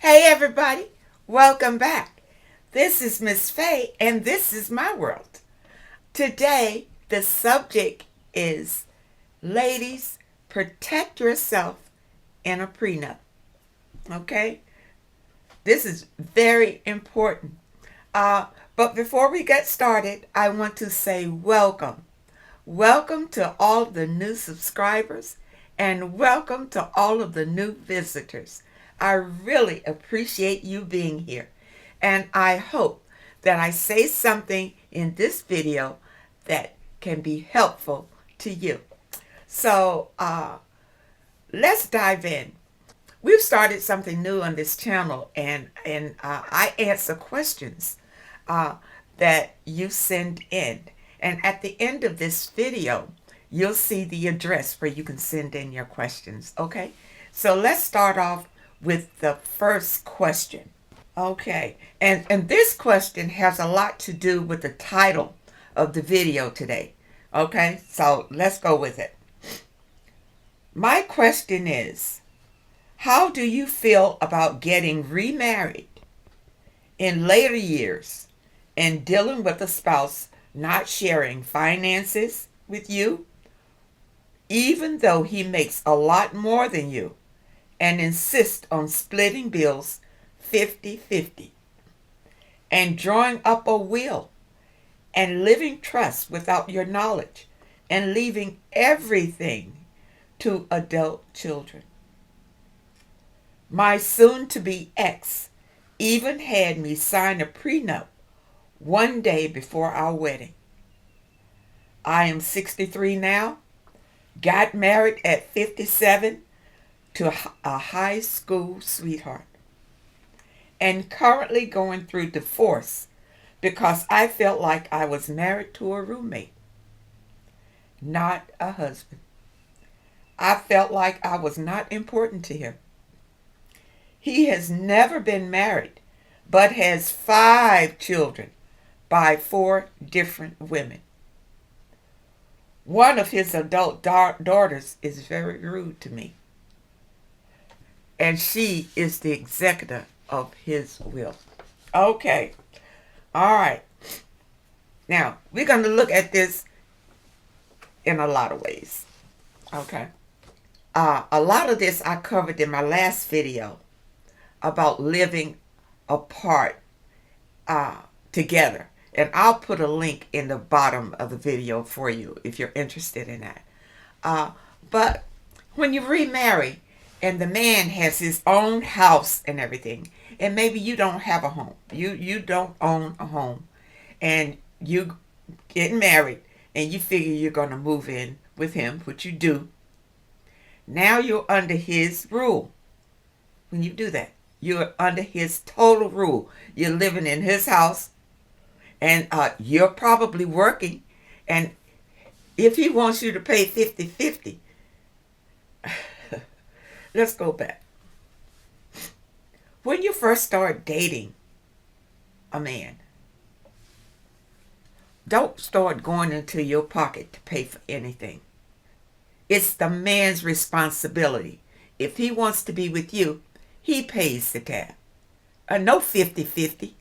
Hey everybody, welcome back. This is Miss Faye and this is my world. Today the subject is ladies, protect yourself in a prenup. Okay? This is very important. But before we get started, I want to say welcome. Welcome to all of the new subscribers and welcome to all of the new visitors. I really appreciate you being here, and I hope that I say something in this video that can be helpful to you. So let's dive in. We've started something new on this channel, and I answer questions that you send in. And at the end of this video, you'll see the address where you can send in your questions, okay? So let's start off with the first question. Okay, and this question has a lot to do with the title of the video today. Okay, so let's go with it. My question is, how do you feel about getting remarried in later years and dealing with a spouse not sharing finances with you, even though he makes a lot more than you, and insist on splitting bills 50-50, and drawing up a will and living trust without your knowledge, and leaving everything to adult children? My soon-to-be ex even had me sign a prenup one day before our wedding. I am 63 now, got married at 57 to a high school sweetheart, and currently going through divorce because I felt like I was married to a roommate, not a husband. I felt like I was not important to him. He has never been married, but has 5 children by 4 different women. One of his adult daughters is very rude to me, and she is the executor of his will. Okay, all right. Now, we're going to look at this in a lot of ways. Okay. A lot of this I covered in my last video about living apart together. And I'll put a link in the bottom of the video for you if you're interested in that. But when you remarry and the man has his own house and everything, and maybe you don't have a home, you don't own a home, and you get married and you figure you're going to move in with him, which you do. Now you're under his rule. When you do that, you're under his total rule. You're living in his house, and you're probably working, and if he wants you to pay 50-50, let's go back. When you first start dating a man, don't start going into your pocket to pay for anything. It's the man's responsibility. If he wants to be with you, he pays the tab. No 50-50.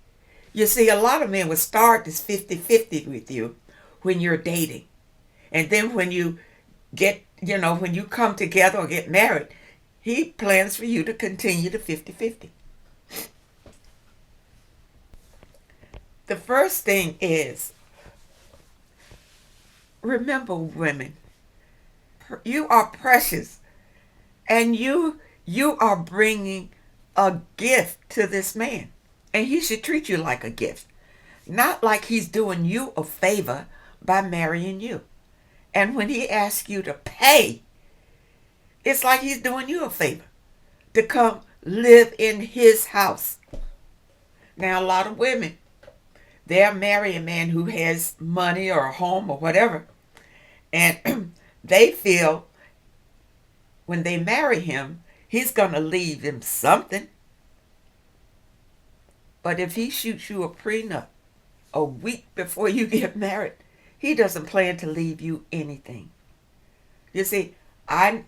You see, a lot of men will start as 50-50 with you when you're dating. And then when you get, when you come together or get married, he plans for you to continue to 50-50. The first thing is, remember, women, you are precious, and you are bringing a gift to this man. And he should treat you like a gift, not like he's doing you a favor by marrying you. And when he asks you to pay, it's like he's doing you a favor to come live in his house. Now, a lot of women, they'll marry a man who has money or a home or whatever, and they feel when they marry him, he's going to leave them something. But if he shoots you a prenup a week before you get married, he doesn't plan to leave you anything. You see, I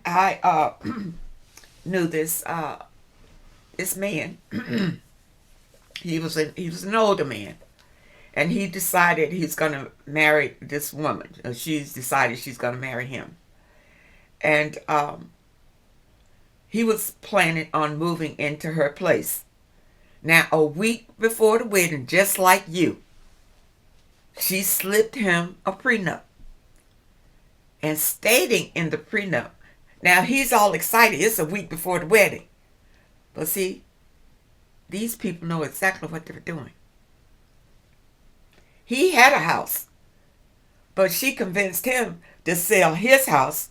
knew this this man, he was an older man, and he decided he's going to marry this woman. She's decided she's going to marry him, and he was planning on moving into her place. Now, a week before the wedding, just like you, she slipped him a prenup, and stating in the prenup, now he's all excited. It's a week before the wedding. But see, these people know exactly what they're doing. He had a house, but she convinced him to sell his house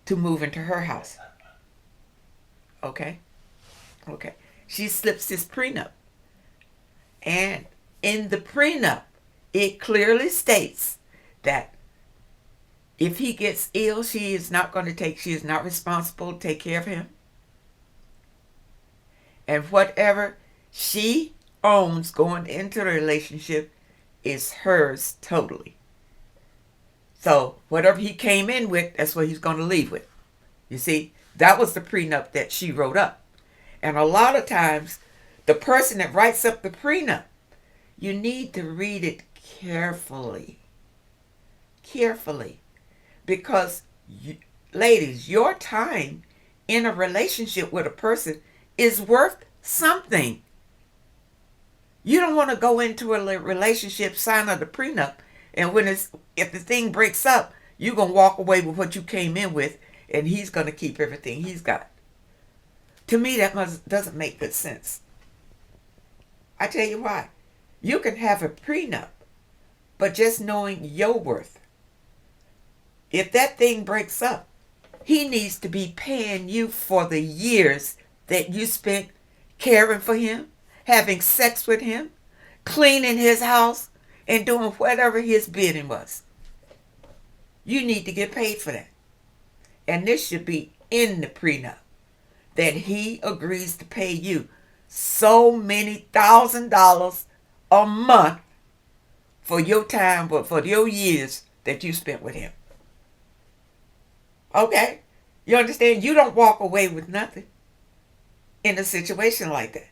to move into her house. Okay? Okay. She slips his prenup. And in the prenup, it clearly states that if he gets ill, she is not responsible to take care of him. And whatever she owns going into the relationship is hers totally. So whatever he came in with, that's what he's going to leave with. You see, that was the prenup that she wrote up. And a lot of times, the person that writes up the prenup, you need to read it carefully. Carefully. Because, ladies, your time in a relationship with a person is worth something. You don't want to go into a relationship, sign of the prenup, and if the thing breaks up, you're going to walk away with what you came in with, and he's going to keep everything he's got. To me, that doesn't make good sense. I tell you why. You can have a prenup, but just knowing your worth. If that thing breaks up, he needs to be paying you for the years that you spent caring for him, having sex with him, cleaning his house, and doing whatever his bidding was. You need to get paid for that. And this should be in the prenup, that he agrees to pay you so many $1,000s a month for your time, but for your years that you spent with him. Okay? You understand? You don't walk away with nothing in a situation like that.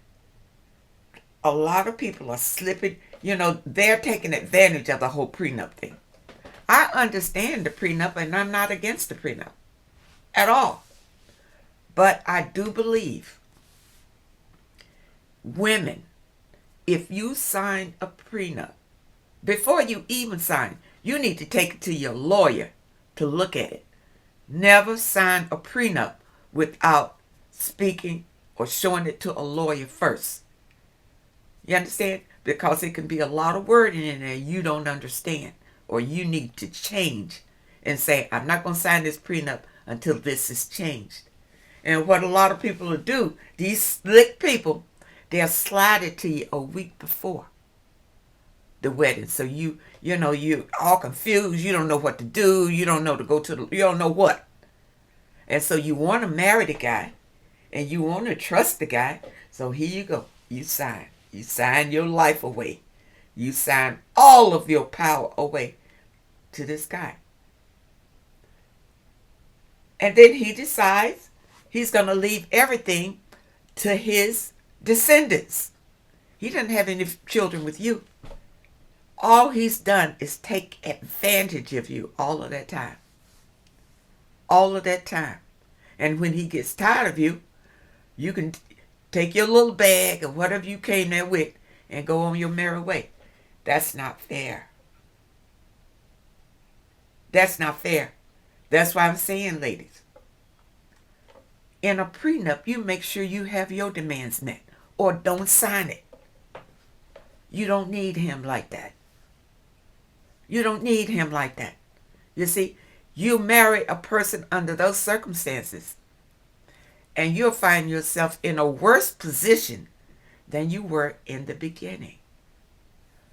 A lot of people are slipping, they're taking advantage of the whole prenup thing. I understand the prenup, and I'm not against the prenup at all. But I do believe women, if you sign a prenup, before you even sign, you need to take it to your lawyer to look at it. Never sign a prenup without speaking or showing it to a lawyer first. You understand? Because it can be a lot of wording in there you don't understand, or you need to change and say, I'm not going to sign this prenup until this is changed. And what a lot of people will do, these slick people, they'll slide it to you a week before the wedding. So you're all confused. You don't know what to do. You don't know you don't know what. And so you want to marry the guy, and you want to trust the guy. So here you go. You sign. You sign your life away. You sign all of your power away to this guy. And then he decides he's going to leave everything to his descendants. He doesn't have any children with you. All he's done is take advantage of you all of that time. All of that time. And when he gets tired of you, you can take your little bag or whatever you came there with and go on your merry way. That's not fair. That's not fair. That's why I'm saying, ladies, in a prenup, you make sure you have your demands met, or don't sign it. You don't need him like that. You don't need him like that. You see, you marry a person under those circumstances, and you'll find yourself in a worse position than you were in the beginning.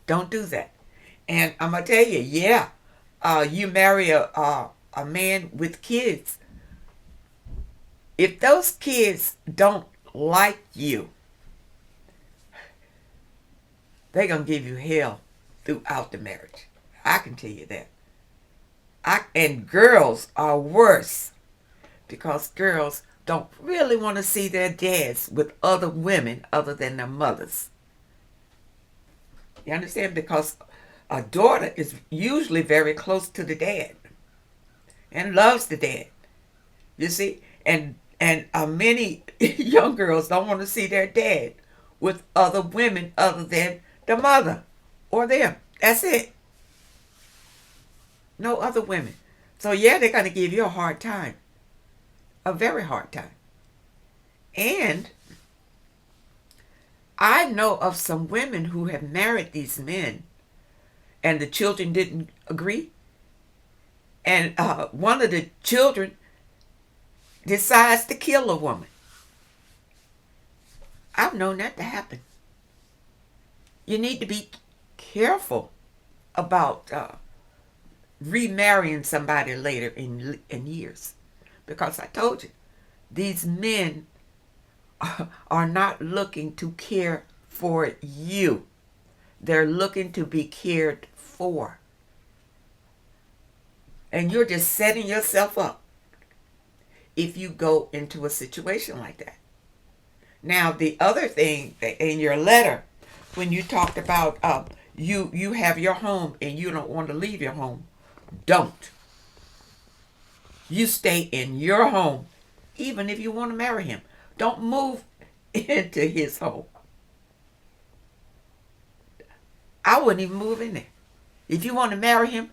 Don't do that. And I'm going to tell you, you marry a man with kids. If those kids don't like you, they're going to give you hell throughout the marriage. I can tell you that. And girls are worse, because girls don't really want to see their dads with other women other than their mothers. You understand? Because a daughter is usually very close to the dad and loves the dad. You see? And many young girls don't want to see their dad with other women other than the mother or them. That's it. No other women. So yeah, they're going to give you a hard time. A very hard time. And I know of some women who have married these men and the children didn't agree. And one of the children decides to kill a woman. I've known that to happen. You need to be careful about remarrying somebody later in years. Because I told you, these men are not looking to care for you. They're looking to be cared for. And you're just setting yourself up if you go into a situation like that. Now, the other thing in your letter, when you talked about you have your home and you don't want to leave your home, don't. You stay in your home, even if you want to marry him. Don't move into his home. I wouldn't even move in there. If you want to marry him,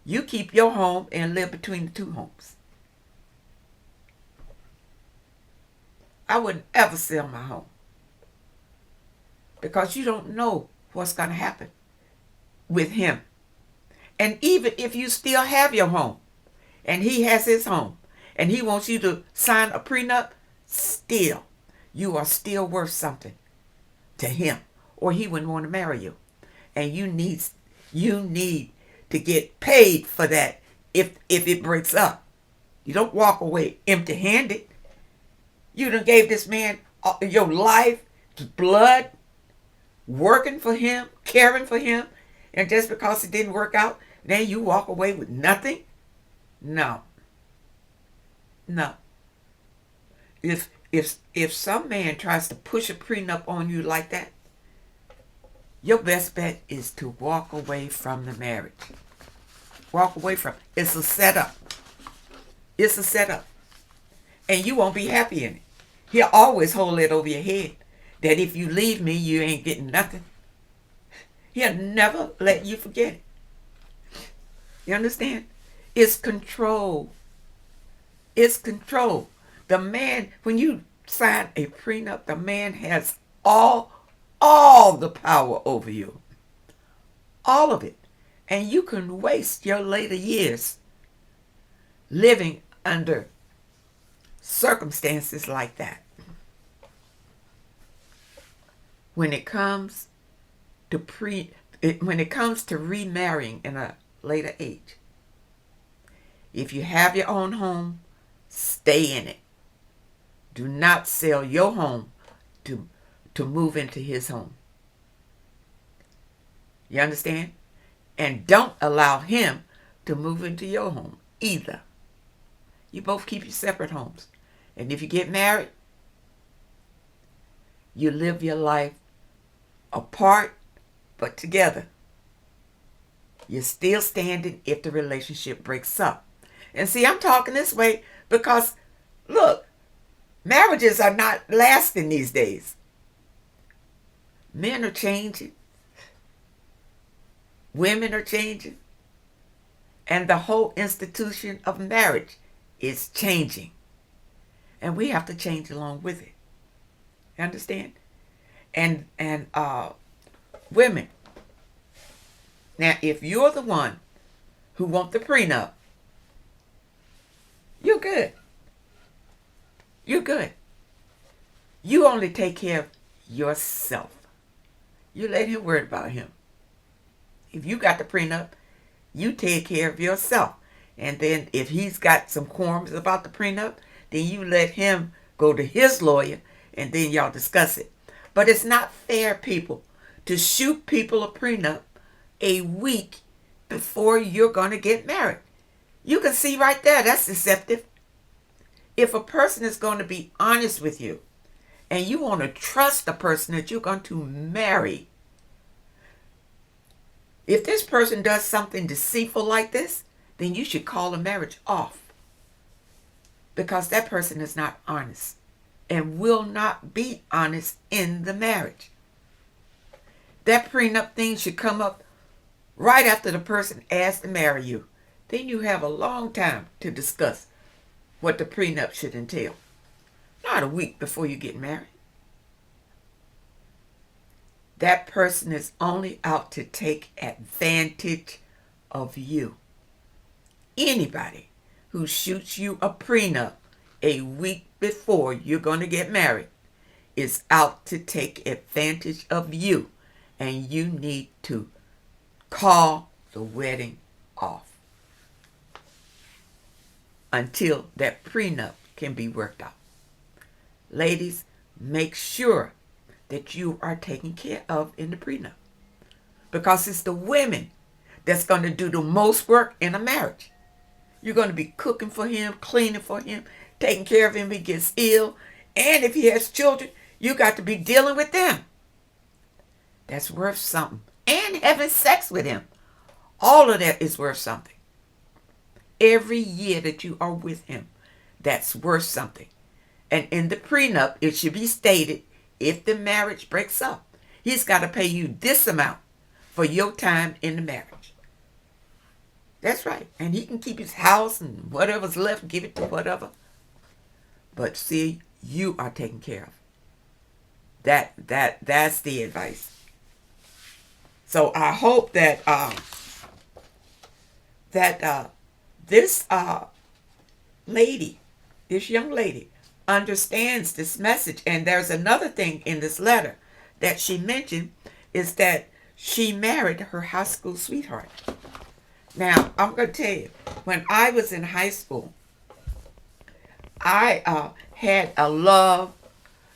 you keep your home and live between the two homes. I wouldn't ever sell my home. Because you don't know what's going to happen with him. And even if you still have your home, and he has his home, and he wants you to sign a prenup, still, you are still worth something to him, or he wouldn't want to marry you. And you need to get paid for that if it breaks up. You don't walk away empty-handed. You done gave this man your life, blood, working for him, caring for him, and just because it didn't work out, then you walk away with nothing? No. If some man tries to push a prenup on you like that, your best bet is to walk away from the marriage. Walk away from it. It's a setup. It's a setup. And you won't be happy in it. He'll always hold it over your head that if you leave me, you ain't getting nothing. He'll never let you forget it. You understand? It's control. It's control. The man, when you sign a prenup, the man has all the power over you. All of it. And you can waste your later years living under circumstances like that. When it comes to remarrying in a later age, if you have your own home, stay in it. Do not sell your home to move into his home. You understand? And don't allow him to move into your home either. You both keep your separate homes. And if you get married, you live your life apart but together. You're still standing if the relationship breaks up. And see, I'm talking this way because, look, marriages are not lasting these days. Men are changing. Women are changing. And the whole institution of marriage is changing. And we have to change along with it. You understand? And women, now if you're the one who want the prenup, you're good. You're good. You only take care of yourself. You let him worry about him. If you got the prenup, you take care of yourself. And then if he's got some qualms about the prenup, then you let him go to his lawyer and then y'all discuss it. But it's not fair, people, to shoot people a prenup a week before you're going to get married. You can see right there, that's deceptive. if a person is going to be honest with you and you want to trust the person that you're going to marry, if this person does something deceitful like this, then you should call the marriage off, because that person is not honest and will not be honest in the marriage. That prenup thing should come up right after the person asks to marry you. Then you have a long time to discuss what the prenup should entail. Not a week before you get married. That person is only out to take advantage of you. Anybody who shoots you a prenup a week before you're going to get married is out to take advantage of you, and you need to call the wedding off until that prenup can be worked out. Ladies, make sure that you are taken care of in the prenup, because it's the women that's going to do the most work in a marriage. You're going to be cooking for him, cleaning for him, taking care of him if he gets ill, and if he has children, you got to be dealing with them. That's worth something. And having sex with him. All of that is worth something. Every year that you are with him, that's worth something. And in the prenup, it should be stated, if the marriage breaks up, he's got to pay you this amount for your time in the marriage. That's right. And he can keep his house and whatever's left, give it to whatever. But see, you are taken care of. That's the advice. So I hope that this young lady understands this message. And there's another thing in this letter that she mentioned, is that she married her high school sweetheart. Now, I'm going to tell you, when I was in high school, I had a love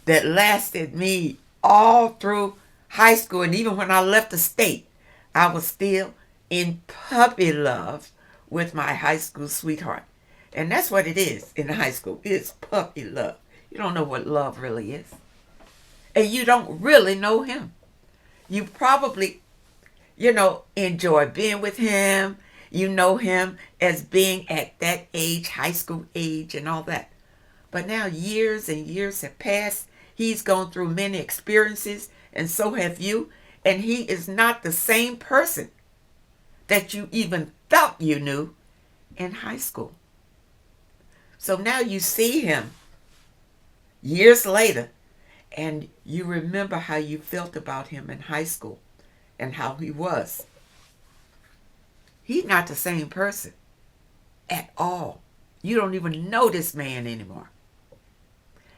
that lasted me all through high school. And even when I left the state, I was still in puppy love with my high school sweetheart. And that's what it is in high school. It's puppy love. You don't know what love really is. And you don't really know him. You probably, enjoy being with him. You know him as being at that age, high school age and all that. But now years and years have passed. He's gone through many experiences, and so have you. And he is not the same person that you even thought you knew in high school. So now you see him years later, and you remember how you felt about him in high school and how he was. He's not the same person at all. You don't even know this man anymore.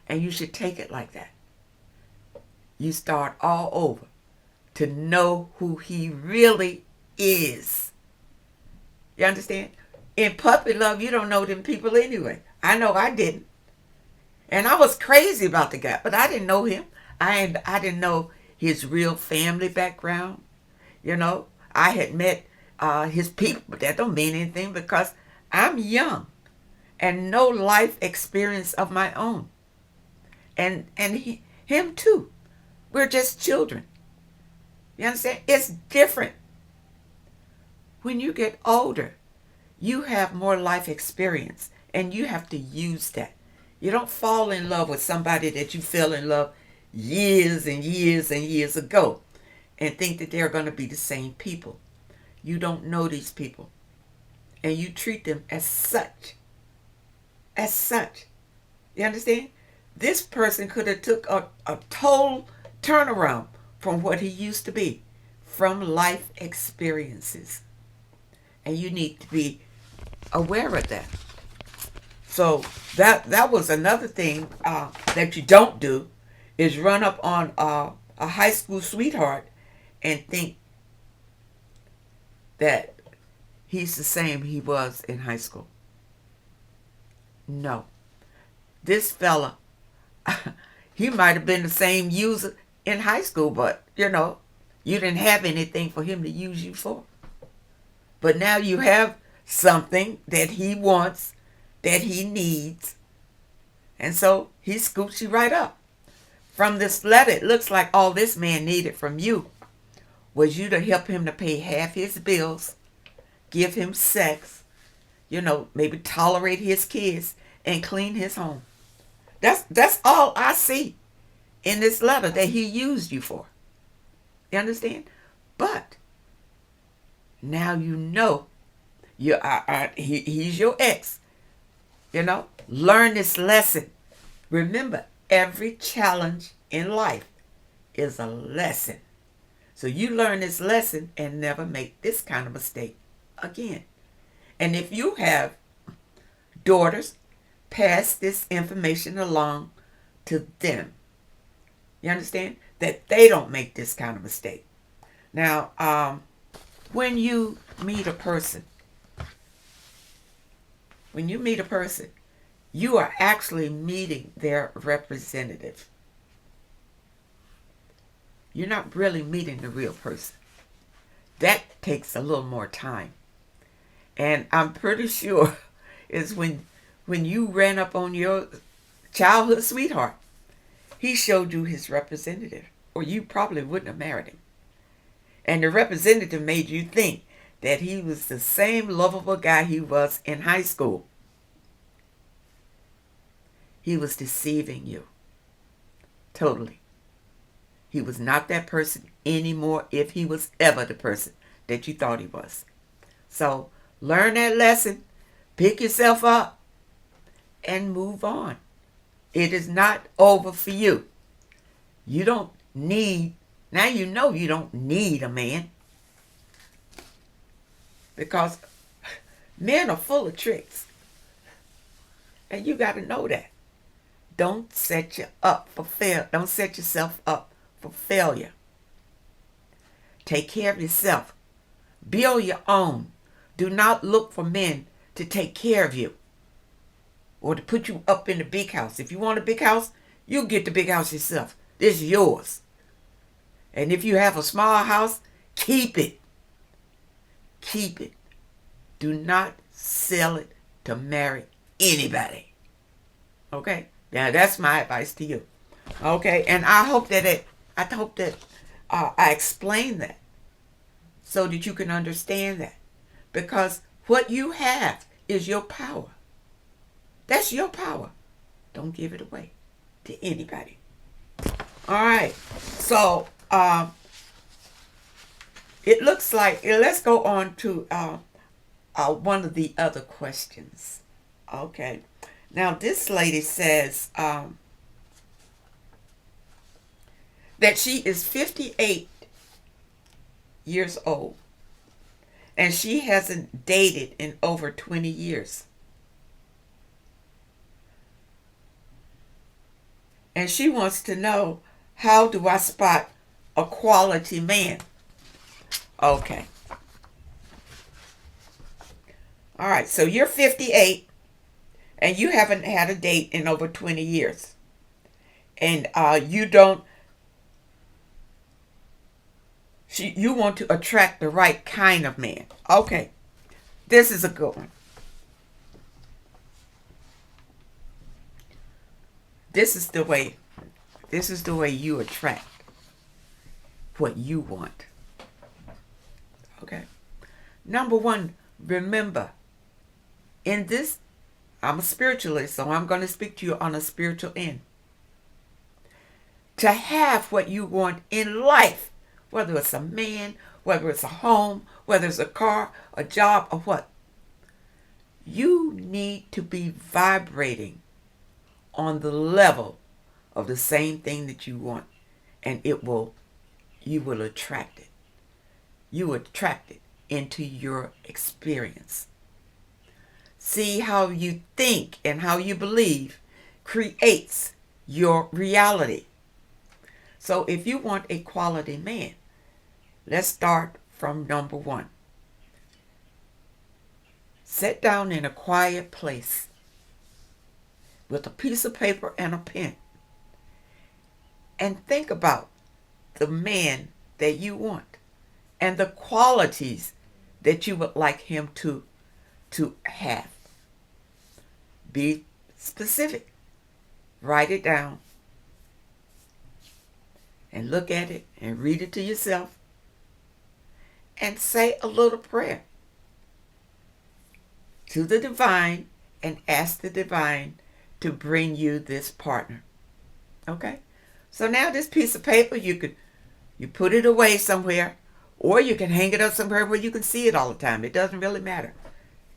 And you should take it like that. You start all over to know who he really is. You understand? In puppy love, you don't know them people anyway. I know I didn't. And I was crazy about the guy, but I didn't know him. I didn't know his real family background. I had met his people, but that don't mean anything because I'm young and no life experience of my own. And him too. We're just children. You understand? It's different. When you get older, you have more life experience, and you have to use that. You don't fall in love with somebody that you fell in love years and years and years ago and think that they're going to be the same people. You don't know these people, and you treat them as such. As such. You understand? This person could have took a total turnaround from what he used to be, from life experiences. And you need to be aware of that. So that was another thing that you don't do, is run up on a high school sweetheart and think that he's the same he was in high school. No. This fella, he might have been the same user in high school, but, you didn't have anything for him to use you for. But now you have something that he wants, that he needs, And so he scoops you right up. From this letter, it looks like all this man needed from you was you to help him to pay half his bills, give him sex, maybe tolerate his kids, and clean his home. That's all I see in this letter that he used you for. You understand? But now you know he's your ex. Learn this lesson. Remember, every challenge in life is a lesson. So you learn this lesson and never make this kind of mistake again. And if you have daughters, pass this information along to them. You understand? That they don't make this kind of mistake. Now, when you meet a person, you are actually meeting their representative. You're not really meeting the real person. That takes a little more time. And I'm pretty sure is when you ran up on your childhood sweetheart, he showed you his representative, or you probably wouldn't have married him. And the representative made you think that he was the same lovable guy he was in high school. He was deceiving you. Totally. He was not that person anymore, if he was ever the person that you thought he was. So learn that lesson, pick yourself up, and move on. It is not over for you. You don't need, now you know you don't need a man. Because men are full of tricks. And you got to know that. Don't set you up for fail. Don't set yourself up for failure. Take care of yourself. Build your own. Do not look for men to take care of you or to put you up in the big house. If you want a big house, you get the big house yourself. This is yours. And if you have a small house, keep it. Keep it. Do not sell it to marry anybody. Okay? Now that's my advice to you. Okay? And I hope that I explained that so that you can understand that. Because what you have is your power. That's your power. Don't give it away to anybody. All right. So it looks like, let's go on to one of the other questions. Okay. Now this lady says that she is 58 years old and she hasn't dated in over 20 years. And she wants to know, how do I spot a quality man? Okay. All right, so you're 58 and you haven't had a date in over 20 years. And you want to attract the right kind of man. Okay, this is a good one. This is the way you attract what you want. Okay. Number one, remember, in this, I'm a spiritualist, so I'm going to speak to you on a spiritual end. To have what you want in life, whether it's a man, whether it's a home, whether it's a car, a job, or what, you need to be vibrating on the level of the same thing that you want, and you will attract it. You attract it into your experience. See, how you think and how you believe creates your reality. So if you want a quality man, let's start from number one. Sit down in a quiet place with a piece of paper and a pen and think about the man that you want and the qualities that you would like him to have. Be specific. write it down and look at it and read it to yourself and say a little prayer to the divine and ask the divine to bring you this partner. Okay? So now this piece of paper, you put it away somewhere, or you can hang it up somewhere where you can see it all the time. It doesn't really matter.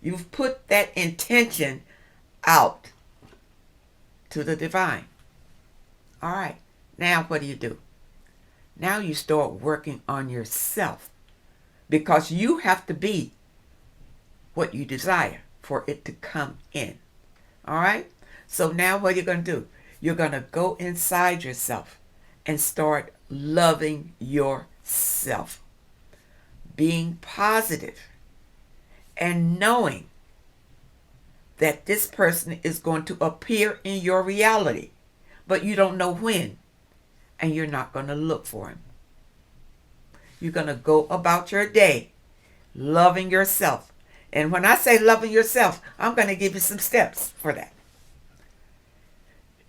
You've put that intention out to the divine. All right. Now what do? Now you start working on yourself, because you have to be what you desire for it to come in. All right? So now what are you going to do? You're going to go inside yourself and start loving yourself, being positive, and knowing that this person is going to appear in your reality, but you don't know when, and you're not going to look for him. You're going to go about your day loving yourself. And when I say loving yourself, I'm going to give you some steps for that.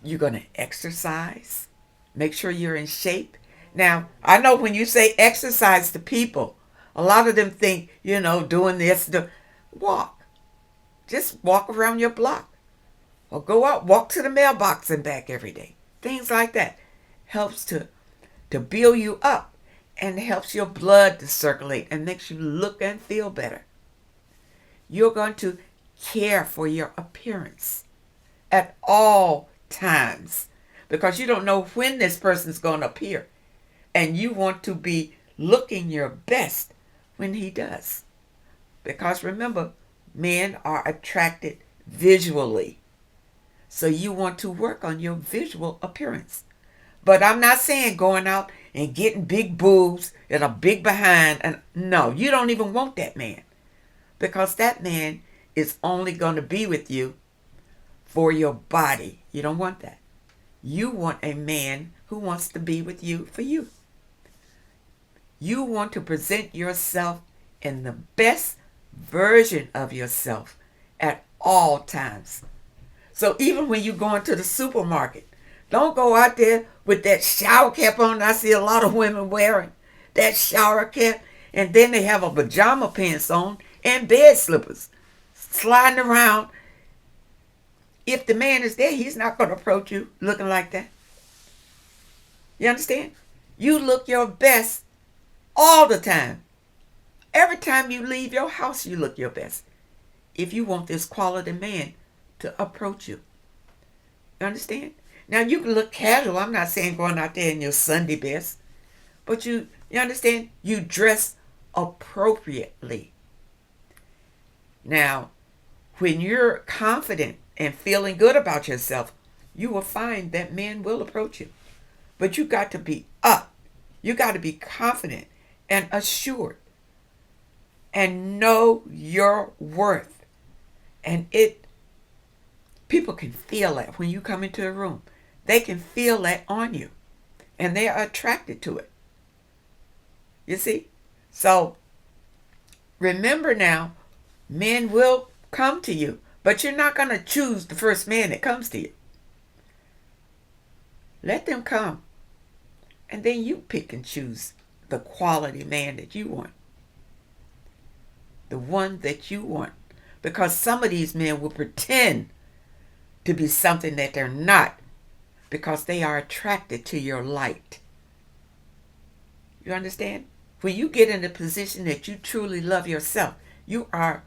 You're going to exercise. Make sure you're in shape. Now, I know when you say exercise to people, a lot of them think, doing this. Walk. Just walk around your block. Or go out, walk to the mailbox and back every day. Things like that. Helps to build you up and helps your blood to circulate and makes you look and feel better. You're going to care for your appearance at all times, because you don't know when this person's going to appear, and you want to be looking your best when he does. Because remember, men are attracted visually. So you want to work on your visual appearance. But I'm not saying going out and getting big boobs and a big behind. And no, you don't even want that man. Because that man is only going to be with you for your body. You don't want that. You want a man who wants to be with you for you. You want to present yourself in the best version of yourself at all times. So even when you go into the supermarket, don't go out there with that shower cap on. I see a lot of women wearing that shower cap, and then they have a pajama pants on and bed slippers sliding around. If the man is there, he's not going to approach you looking like that. You understand? You look your best all the time. Every time you leave your house, you look your best. If you want this quality man to approach you. You understand? Now, you can look casual. I'm not saying going out there in your Sunday best. But you understand? You dress appropriately. Now, when you're confident and feeling good about yourself, you will find that men will approach you. But you got to be up. You got to be confident and assured. And know your worth. And people can feel that when you come into a room. They can feel that on you. And they are attracted to it. You see? So, remember now, men will come to you. But you're not going to choose the first man that comes to you. Let them come. And then you pick and choose the quality man that you want. The one that you want. Because some of these men will pretend to be something that they're not, because they are attracted to your light. You understand? When you get in a position that you truly love yourself, you are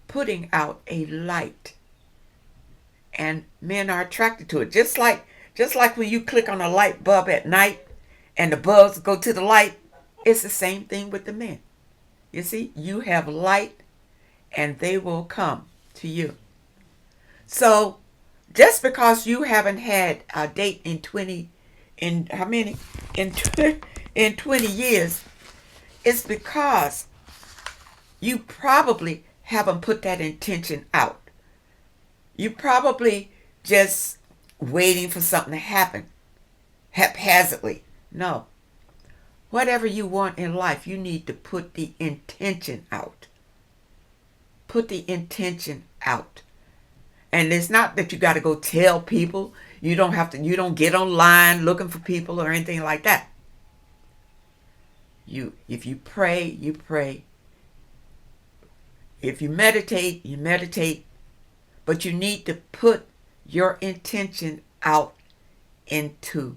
putting out a light. And men are attracted to it. Just like when you click on a light bulb at night and the bulbs go to the light, it's the same thing with the men. You see, you have light and they will come to you. So just because you haven't had a date in 20 years, it's because you probably haven't put that intention out. You probably just waiting for something to happen haphazardly. No. Whatever you want in life, you need to put the intention out. Put the intention out. And it's not that you got to go tell people. You don't have to, you don't get online looking for people or anything like that. If you pray, you pray. If you meditate, you meditate. But you need to put your intention out into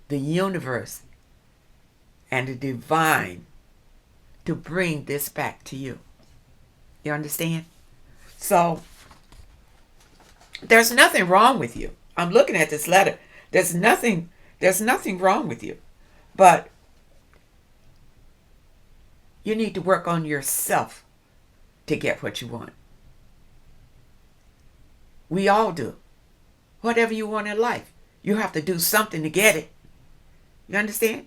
the universe and the divine to bring this back to you. You understand? So, there's nothing wrong with you. I'm looking at this letter. There's nothing wrong with you. But you need to work on yourself to get what you want. We all do. Whatever you want in life, you have to do something to get it. You understand?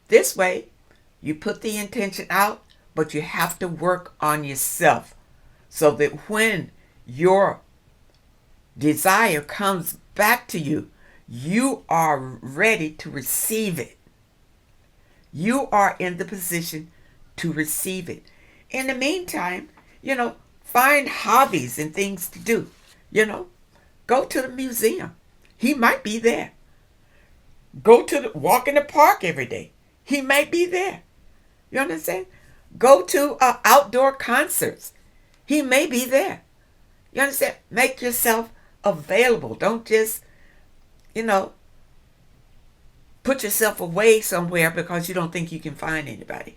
This way, you put the intention out, but you have to work on yourself so that when your desire comes back to you, you are ready to receive it. You are in the position to receive it. In the meantime, find hobbies and things to do. Go to the museum. He might be there. Walk in the park every day. He might be there. You understand? Go to outdoor concerts. He may be there. You understand? Make yourself available. Don't just, put yourself away somewhere because you don't think you can find anybody.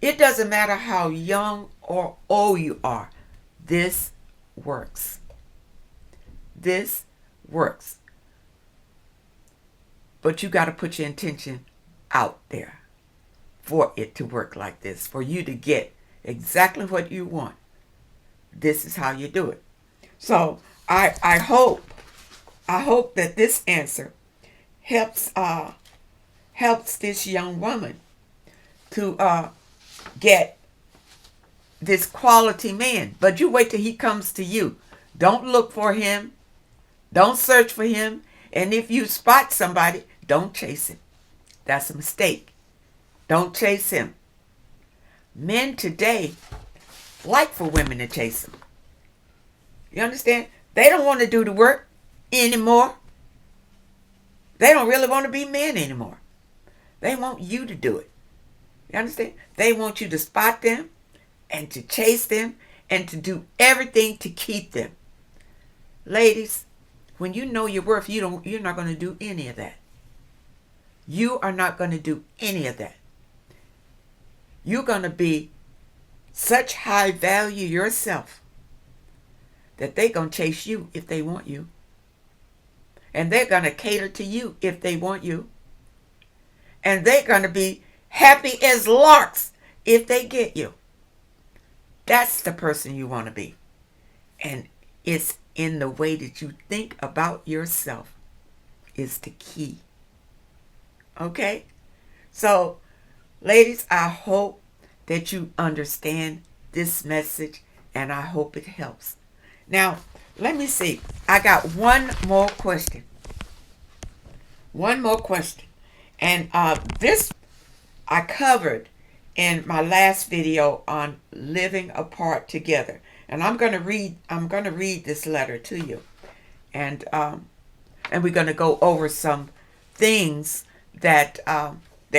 It doesn't matter how young or old you are. This works. This works. But you got to put your intention out there for it to work like this, for you to get exactly what you want. This is how you do it. So I hope that this answer helps this young woman to get this quality man. But you wait till he comes to you. Don't look for him. Don't search for him. And if you spot somebody, don't chase him. That's a mistake. Don't chase him. Men today like for women to chase them. You understand? They don't want to do the work anymore. They don't really want to be men anymore. They want you to do it. You understand? They want you to spot them and to chase them and to do everything to keep them. Ladies, when you know your worth, you're not going to do any of that. You are not going to do any of that. You're going to be such high value yourself that they're going to chase you if they want you. And they're going to cater to you if they want you. And they're going to be happy as larks if they get you. That's the person you want to be. And it's in the way that you think about yourself is the key. Okay? So, ladies, I hope that you understand this message and I hope it helps. Now, let me see. I got one more question. One more question. And this I covered in my last video on living apart together. And I'm going to read this letter to you. And we're going to go over some things that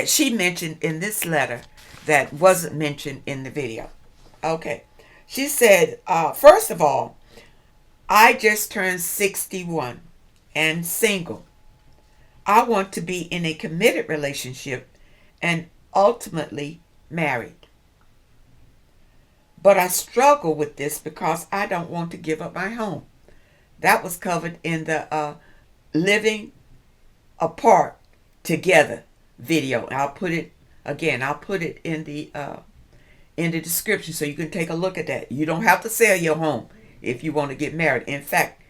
she mentioned in this letter that wasn't mentioned in the video. Okay. She said, first of all, I just turned 61 and single. I want to be in a committed relationship and ultimately married. But I struggle with this because I don't want to give up my home. That was covered in the living apart together video. I'll put it in the description so you can take a look at that. You don't have to sell your home if you want to get married. In fact,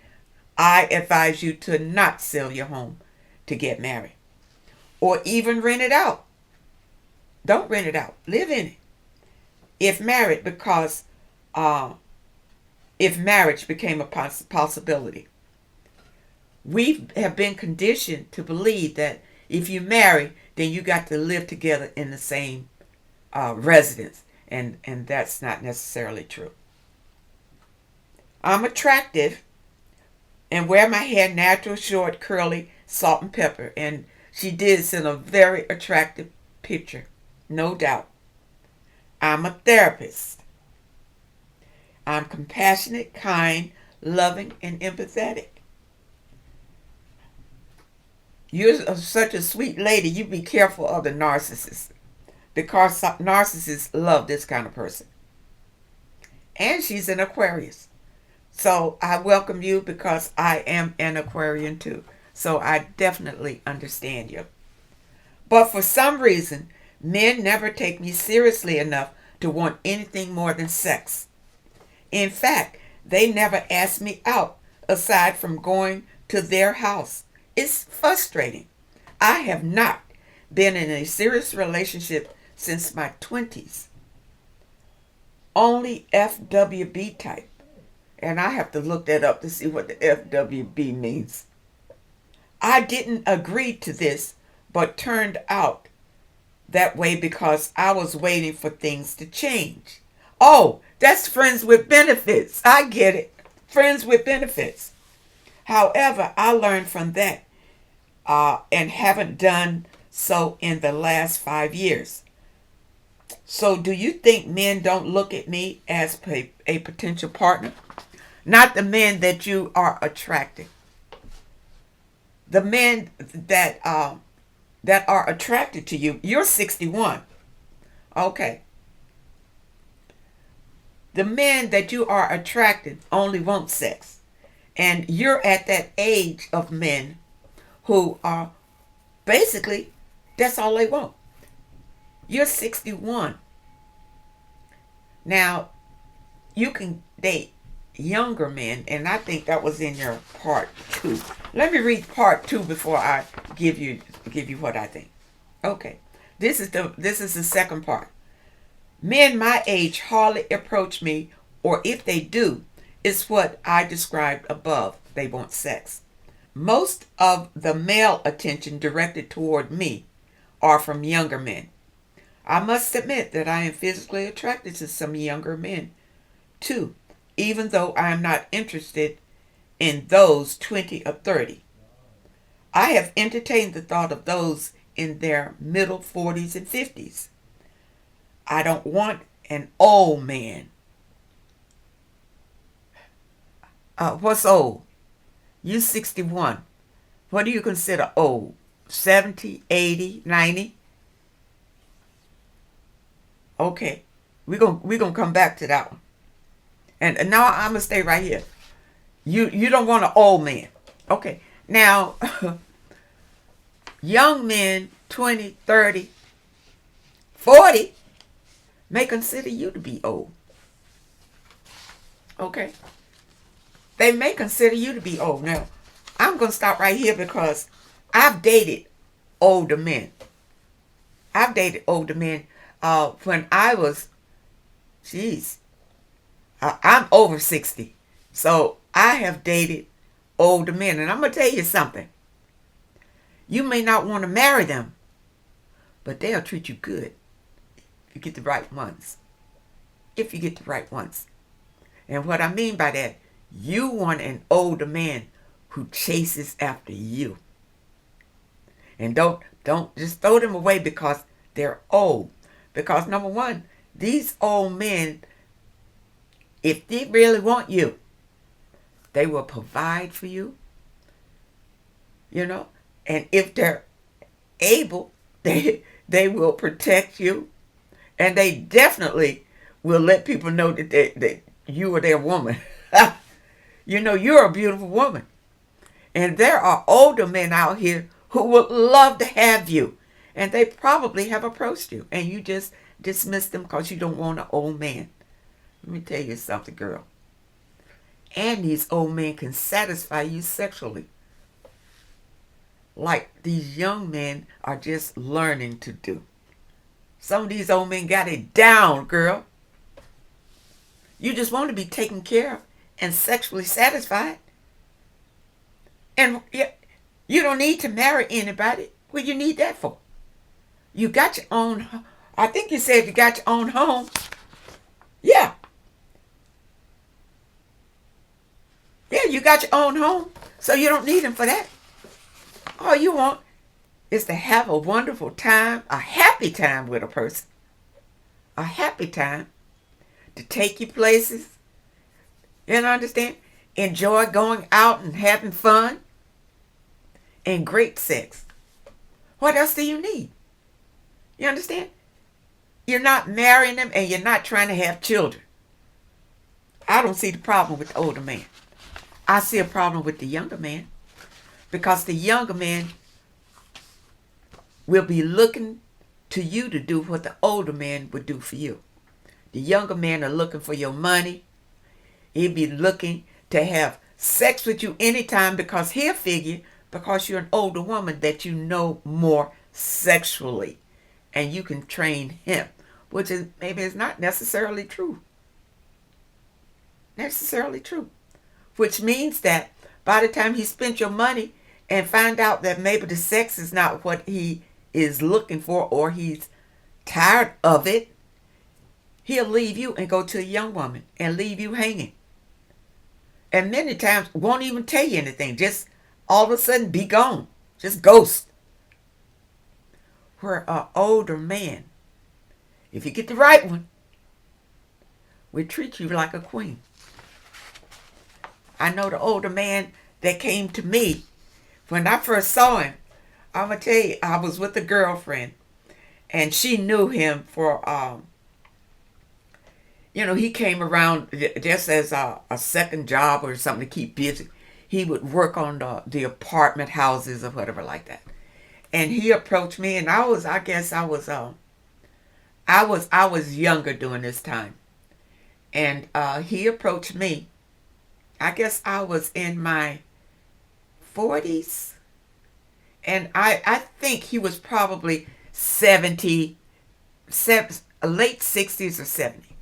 I advise you to not sell your home to get married. Or even rent it out. Don't rent it out. Live in it. If married, because if marriage became a possibility. We have been conditioned to believe that if you marry, then you got to live together in the same residence. And that's not necessarily true. I'm attractive and wear my hair natural, short, curly, salt and pepper. And she did send a very attractive picture, no doubt. I'm a therapist. I'm compassionate, kind, loving, and empathetic. You're such a sweet lady. You be careful of the narcissist, because narcissists love this kind of person. And she's an Aquarius. So I welcome you because I am an Aquarian too. So I definitely understand you. But for some reason, men never take me seriously enough to want anything more than sex. In fact, they never ask me out aside from going to their house. It's frustrating. I have not been in a serious relationship since my 20s. Only FWB type. And I have to look that up to see what the FWB means. I didn't agree to this, but turned out that way because I was waiting for things to change. Oh, that's friends with benefits. I get it. Friends with benefits. However, I learned from that and haven't done so in the last 5 years. So do you think men don't look at me as a potential partner? Not the men that you are attracting. The men that are attracted to you. You're 61. Okay. The men that you are attracted only want sex. And you're at that age of men who are basically, that's all they want. You're 61. Now, you can date younger men, and I think that was in your part 2. Let me read part 2 before I give you what I think. Okay. This is the second part. Men my age hardly approach me, or if they do, it's what I described above. They want sex. Most of the male attention directed toward me are from younger men. I must admit that I am physically attracted to some younger men, too, even though I am not interested in those 20 or 30. I have entertained the thought of those in their middle 40s and 50s. I don't want an old man. What's old? You 61. What do you consider old? 70, 80, 90? Okay. We're gonna come back to that one. And now I'm gonna stay right here. You don't want an old man. Okay. Now young men 20, 30, 40 may consider you to be old. Okay. They may consider you to be old. Now, I'm going to stop right here because I've dated older men. I've dated older men when I was, I'm over 60. So I have dated older men. And I'm going to tell you something. You may not want to marry them, but they'll treat you good if you get the right ones. If you get the right ones. And what I mean by that, you want an older man who chases after you. And don't just throw them away because they're old. Because number one, these old men, if they really want you, they will provide for you. You know, and if they're able, they will protect you. And they definitely will let people know that you are their woman. You know, you're a beautiful woman. And there are older men out here who would love to have you. And they probably have approached you. And you just dismiss them because you don't want an old man. Let me tell you something, girl. And these old men can satisfy you sexually. Like these young men are just learning to do. Some of these old men got it down, girl. You just want to be taken care of and sexually satisfied. And you don't need to marry anybody. What do you need that for? You got your own, I think you said you got your own home. Yeah. you got your own home, so you don't need him for that. All you want is to have a wonderful time, a happy time with a person. A happy time to take you places. You understand? Enjoy going out and having fun. And great sex. What else do you need? You understand? You're not marrying them and you're not trying to have children. I don't see the problem with the older man. I see a problem with the younger man. Because the younger man will be looking to you to do what the older man would do for you. The younger man are looking for your money. He'll be looking to have sex with you anytime because he'll figure, because you're an older woman, that you know more sexually and you can train him, which is maybe is not necessarily true. Necessarily true. Which means that by the time he spent your money and find out that maybe the sex is not what he is looking for or he's tired of it, he'll leave you and go to a young woman and leave you hanging. And many times won't even tell you anything. Just all of a sudden be gone. Just ghost. Where an older man, if you get the right one, will treat you like a queen. I know the older man that came to me when I first saw him. I'm going to tell you, I was with a girlfriend and she knew him for, he came around just as a second job or something to keep busy. He would work on the apartment houses or whatever like that. And he approached me, and I was younger during this time. And he approached me. I guess I was in my 40s. And I think he was probably 70, late 60s or 70.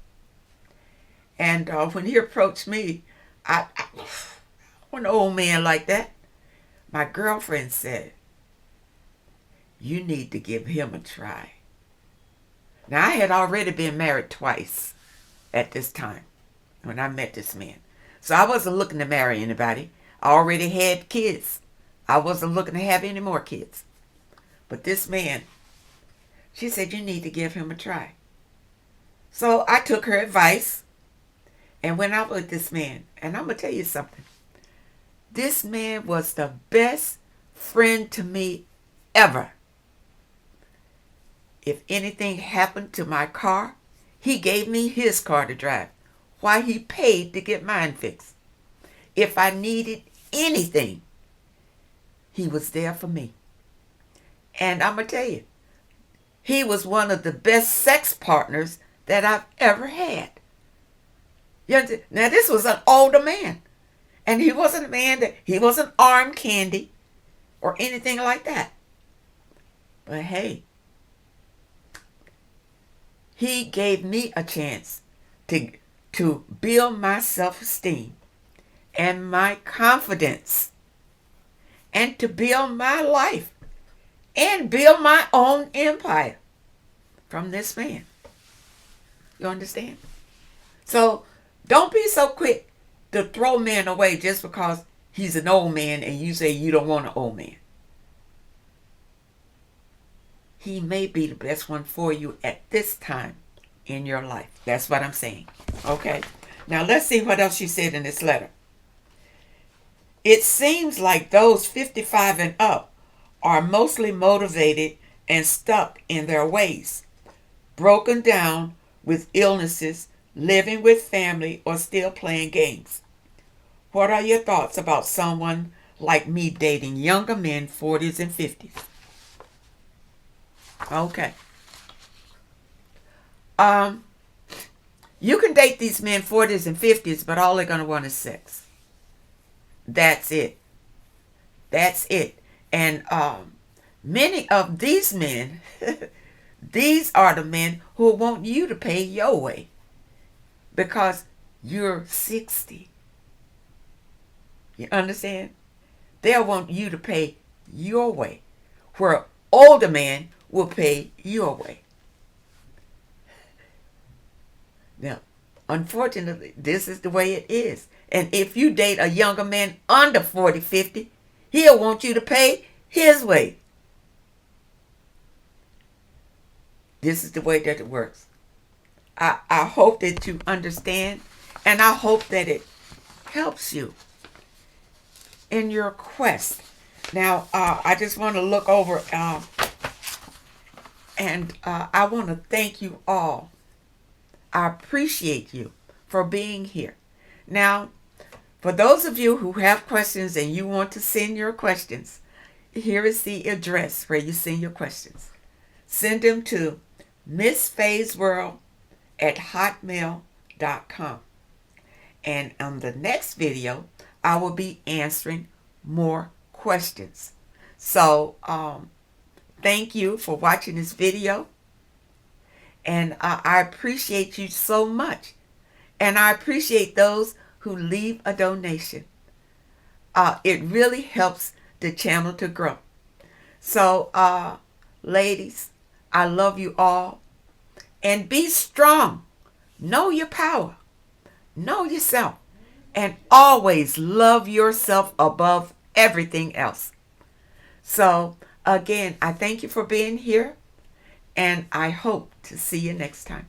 And when he approached me, I an old man like that. My girlfriend said, "You need to give him a try." Now, I had already been married twice at this time when I met this man. So I wasn't looking to marry anybody. I already had kids. I wasn't looking to have any more kids. But this man, she said, "You need to give him a try." So I took her advice and went out with this man. And I'm going to tell you something. This man was the best friend to me ever. If anything happened to my car, he gave me his car to drive while he paid to get mine fixed. If I needed anything, he was there for me. And I'm going to tell you, he was one of the best sex partners that I've ever had. Now, this was an older man. And he wasn't a man he wasn't arm candy or anything like that. But hey, he gave me a chance to build my self-esteem and my confidence and to build my life and build my own empire from this man. You understand? So don't be so quick to throw men away just because he's an old man and you say you don't want an old man. He may be the best one for you at this time in your life. That's what I'm saying. Okay. Now let's see what else she said in this letter. It seems like those 55 and up are mostly motivated and stuck in their ways, broken down with illnesses, living with family, or still playing games. What are your thoughts about someone like me dating younger men, 40s and 50s? Okay. You can date these men 40s and 50s, but all they're going to want is sex. That's it. That's it. And many of these men, these are the men who want you to pay your way because you're 60. You understand? They'll want you to pay your way, where an older man will pay your way. Now, Unfortunately, this is the way it is. And if you date a younger man under 40, 50, he'll want you to pay his way. This is the way that it works. I hope that you understand, and I hope that it helps you in your quest. Now, I just want to look over, and I want to thank you all. I appreciate you for being here. Now, for those of you who have questions and you want to send your questions, here is the address where you send your questions. Send them to MissFaye'sWorld@hotmail.com. And on the next video, I will be answering more questions. So, thank you for watching this video. And I appreciate you so much. And I appreciate those who leave a donation. It really helps the channel to grow. So, ladies, I love you all. And be strong. Know your power. Know yourself. And always love yourself above everything else. So, again, I thank you for being here. And I hope to see you next time.